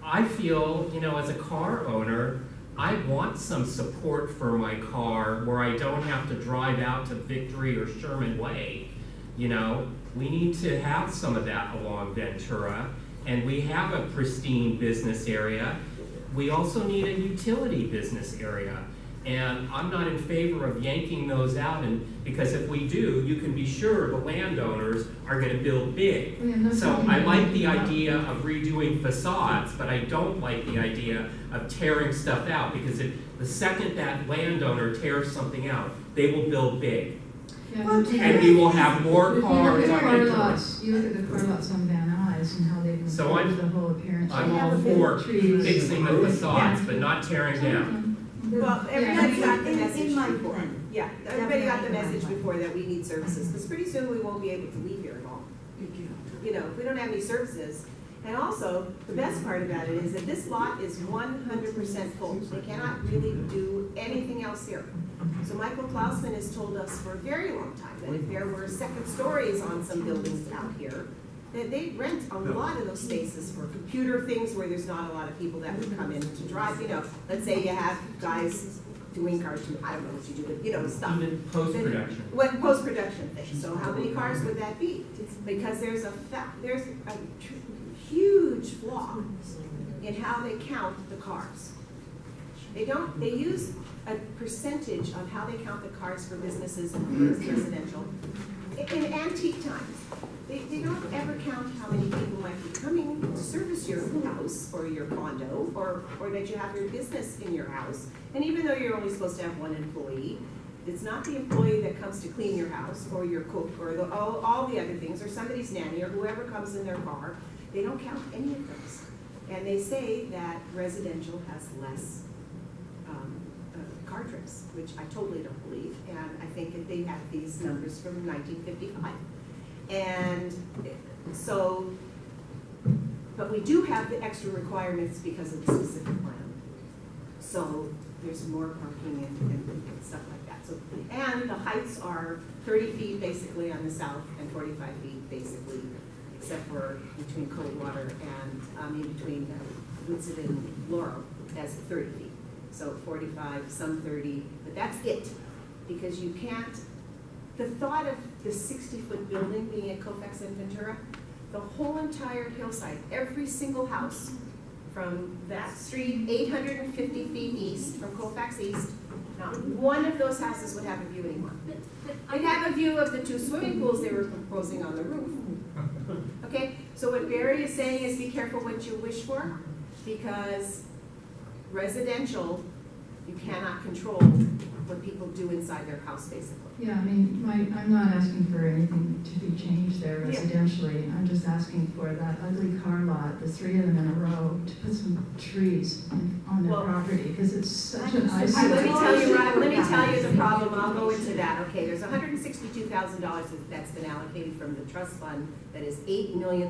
I feel, as a car owner, I want some support for my car where I don't have to drive out to Victory or Sherman Way. We need to have some of that along Ventura, and we have a pristine business area. We also need a utility business area. And I'm not in favor of yanking those out, and because if we do, you can be sure the landowners are gonna build big. Yeah, no So talking I like about- the idea of redoing facades, but I don't like the idea of tearing stuff out, because if the second that landowner tears something out, they will build big. Yeah, Well, but- And we will have more If you look cars at on car internet. lots, you look at the car lots on Van Nuys and how they've So I'm- improved the whole appearance. I'm They all have for trees. fixing the facades, but not tearing down. Well, everybody got the In- message in my before. plan. Yeah, everybody got the Definitely in my message plan. before that we need services, because pretty soon we won't be able to leave here at all. You know, if we don't have any services. And also, the best part about it is that this lot is 100% full. They cannot really do anything else here. So Michael Klausman has told us for a very long time that if there were second stories on some buildings out here, that they'd rent a lot of those spaces for computer things where there's not a lot of people that would come in to drive, you know. Let's say you have guys doing cartoon, I don't know what you do, but you know, stuff. Even post-production. What, post-production things, so how many cars would that be? Because there's a huge flaw in how they count the cars. They use a percentage on how they count the cars for businesses and for residential. In antique times, they don't ever count how many people might be coming to service your house or your condo, or that you have your business in your house. And even though you're only supposed to have one employee, it's not the employee that comes to clean your house, or your cook, or all the other things, or somebody's nanny, or whoever comes in their car. They don't count any of those. And they say that residential has less car trips, which I totally don't believe. And I think that they have these numbers from 1955. And so, but we do have the extra requirements because of the specific plan. So there's more parking and stuff like that. So, and the heights are 30 feet basically on the south and 45 feet basically, except for between Coldwater and in between Woodson and Laurel, that's 30 feet. So 45, some 30, but that's it. Because you can't, the thought of the 60-foot building being at Colfax and Ventura, the whole entire hillside, every single house from that street, 850 feet east, from Colfax East, not one of those houses would have a view anymore. They'd have a view of the 2 swimming pools they were proposing on the roof. Okay, so what Barry is saying is be careful what you wish for, because residential, you cannot control what people do inside their house, basically. Yeah, I mean, I'm not asking for anything to be changed there Yeah. residentially. I'm just asking for that ugly car lot, the 3 of them in a row, to put some trees on their Well, property, because it's such an Let me eyesore. tell you, Rob, let me tell you the problem, I'll go into that, okay, there's $162,000 that's been allocated from the trust fund, that is $8 million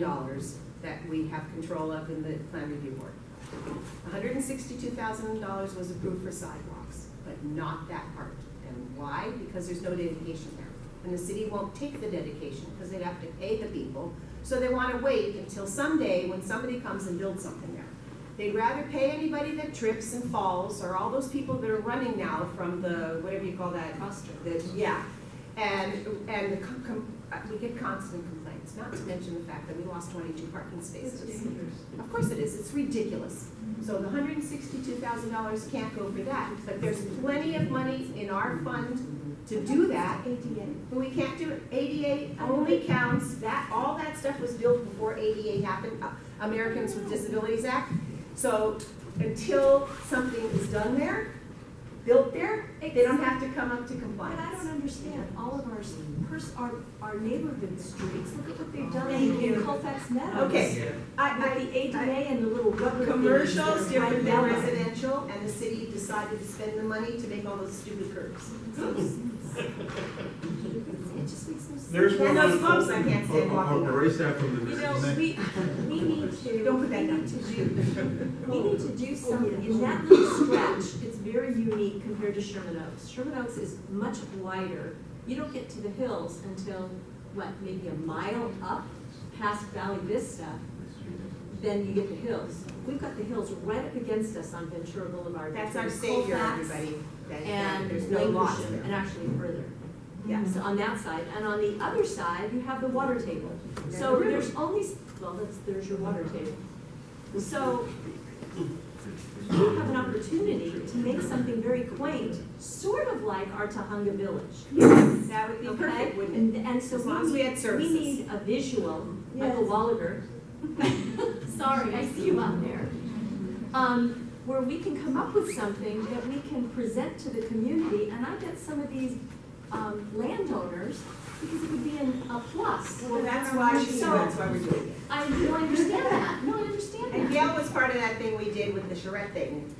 that we have control of in the plan review board. $162,000 was approved for sidewalks, but not that part. And why? Because there's no dedication there. And the city won't take the dedication, because they'd have to pay the people, so they want to wait until someday when somebody comes and builds something there. They'd rather pay anybody that trips and falls, or all those people that are running now from the, whatever you call that. Yeah, and we get constant complaints, not to mention the fact that we lost 22 parking spaces. Of course it is, it's ridiculous. So the $162,000 can't go for that, but there's plenty of money in our fund to do that. But we can't do it. ADA only counts, all that stuff was built before ADA happened, Americans with Disabilities Act. So until something is done there, built there, they don't have to come up to compliance. But I don't understand, all of our neighborhood streets, look at what they've done Thank you. in Colfax Meadows. Okay, With the ADA and the little rubber things. commercial's that different than yellow. residential, and the city decided to spend the money to make all those stupid curves. It just makes no sense. There's one And those on, bumps I can't stand walking on. Erase that from the. You know, we need to, Don't put that we down. need to do something, in that little stretch, it's very unique compared to Sherman Oaks. Sherman Oaks is much wider. You don't get to the hills until, what, maybe a mile up past Valley Vista, then you get the hills. We've got the hills right up against us on Ventura Boulevard. That's our between savior, Colfax everybody. That And there's no lots Languishing, there. and actually further. Yeah. So on that side, and on the other side, you have the water table. And So the river. there's always, well, there's your water table. So you have an opportunity to make something very quaint, sort of like our Tahunga Village. That would be Okay? perfect, wouldn't it? And so As long as we had we services. need a visual, Michael Yes. Walliger. Sorry, I see you out there. Where we can come up with something that we can present to the community, and I bet some of these landowners, because it would be a plus. Well, that's why we're doing it. I understand that, no, I understand And that. Gail was part of that thing we did with the charrette thing.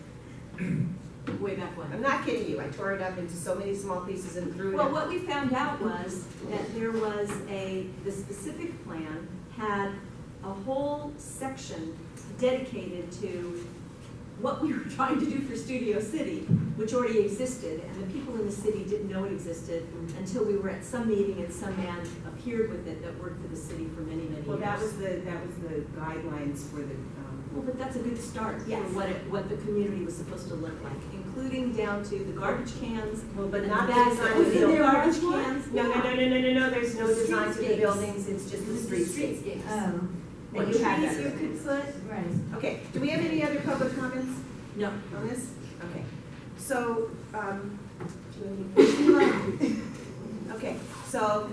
Way back when. I'm not kidding you, I tore it up into so many small pieces and threw it Well, out. what we found out was that there was the specific plan had a whole section dedicated to what we were trying to do for Studio City, which already existed, and the people in the city didn't know it existed until we were at some meeting and some man appeared with it that worked for the city for many, many years. Well, that was the guidelines for the, Well, but that's a good start for Yes. what the community was supposed to look like, including down to the garbage cans. well, but and not the bags design that of was the in building. there, garbage cans. No, there's no The design to the streetscapes. buildings, it's just the streetscape. Streetscapes. Oh, And What you had trees that. you could put. right. Okay, do we have any other public comments No. on this? Okay, so, do we- okay, so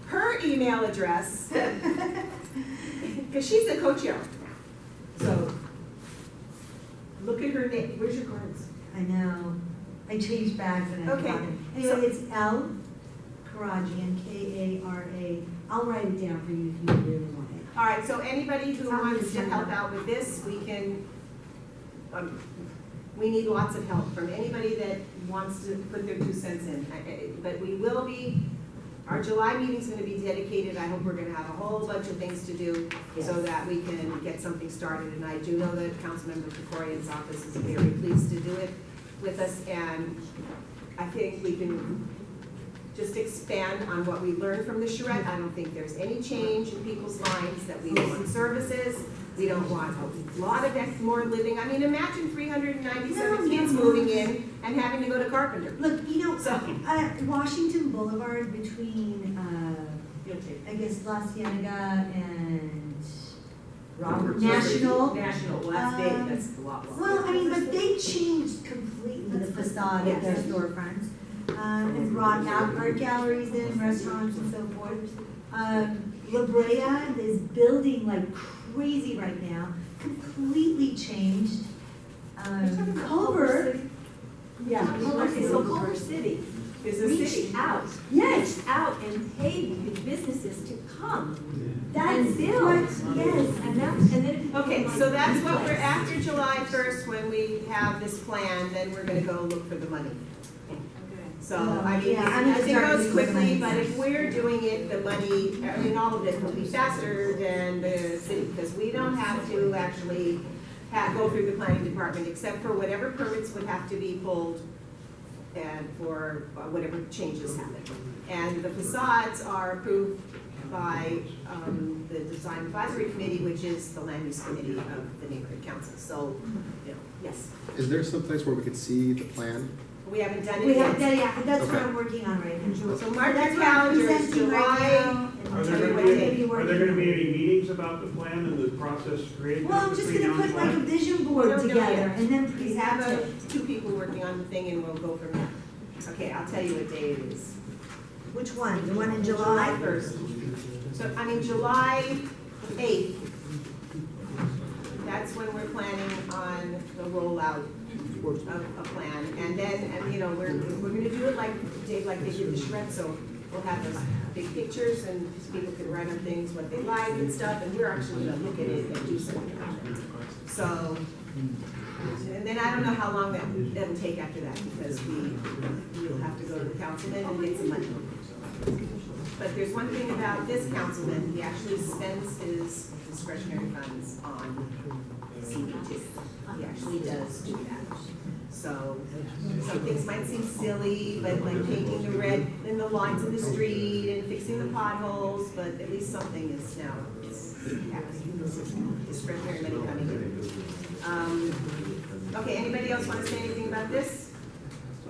her email address, because she's a co-chair, so look at her name, where's your cards? I know. I changed bags and I Okay, forgot it. so- Anyway, it's L Karajian, K-A-R-A. I'll write it down for you if you really want it. All right, so anybody who It's on the wants to help agenda. out with this, we can, we need lots of help from anybody that wants to put their 2 cents in. But we will be, our July meeting's gonna be dedicated, I hope we're gonna have a whole bunch of things to do so Yes. that we can get something started. And I do know that Councilmember Krikorian's office is very pleased to do it with us, and I think we can just expand on what we learned from the charrette. I don't think there's any change in people's minds that we want services. We don't want a lot of more living. I mean, imagine 397 kids moving in and having to go to Carpenter. Look, you know, So- Washington Boulevard between, I guess La Cienega and National. National, well, that's big, that's a lot more. Well, I mean, but they changed completely the facade of their Yes. storefronts, and brought out art galleries in, restaurants and so forth. La Brea is building like crazy right now, completely changed. Culver, yeah. So Culver City Is a reached city. out, Yes, reached out and paid the businesses to come that's and what, build. yes. And then it became Okay, like so that's a what we're, place. after July 1st, when we have this plan, then we're gonna go look for the money. So, I mean, Yeah, I'm gonna it start goes looking for quickly, money. but if we're doing it, the money, I mean, all of it will be faster than the city, because we don't have to actually go through the planning department, except for whatever permits would have to be pulled and for whatever changes happen. And the facades are approved by the Design Advisory Committee, which is the Land Use Committee of the Neighborhood Council. So, you know, yes, Is there some place where we could see the plan? we haven't done it We yet. have, yeah, that's what Okay. I'm working on right now. So mark your That's what I'm calendars, presenting right July. now, and Are I'll there tell you gonna what be, I'm gonna are there gonna be any meetings about the plan and the process created? Well, I'm just between gonna now and put like a July? vision We board don't know together yet. and then We present have it. 2 people working on the thing and we'll go from there. Okay, I'll tell you what day it is. Which one? The one in July July? 1st. So, I mean, July 8th. That's when we're planning on the rollout of a plan. And then, you know, we're gonna do it like, Dave, like they did the charrette, so we'll have those big pictures and people can write on things what they like and stuff, and we're actually gonna look at it and do something about it. So, and then I don't know how long that'll take after that, because we'll have to go to the councilman and get some money. But there's one thing about this councilman, he actually spends his discretionary funds on CB2. He actually does do that. So, some things might seem silly, but like painting the red in the lines in the street and fixing the potholes, but at least something is now, discretionary money coming in. Okay, anybody else want to say anything about this?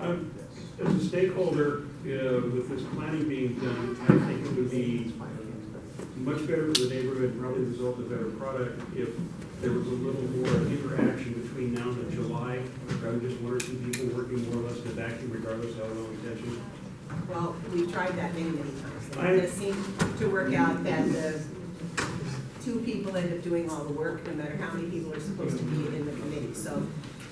As a stakeholder, with this planning being done, I think it would be much better for the neighborhood, and probably result in a better product if there was a little more interaction between now and July, rather than just one or two people working more or less in a vacuum regardless of how well intentioned. Well, we've tried that many, many times. I- And it does seem to work out that the two people end up doing all the work, no matter how many people are supposed to be in the committee. So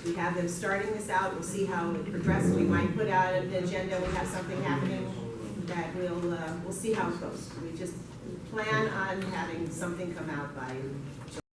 we have them starting this out, we'll see how it progresses. We might put out an agenda, we have something happening that we'll see how it goes. We just plan on having something come out by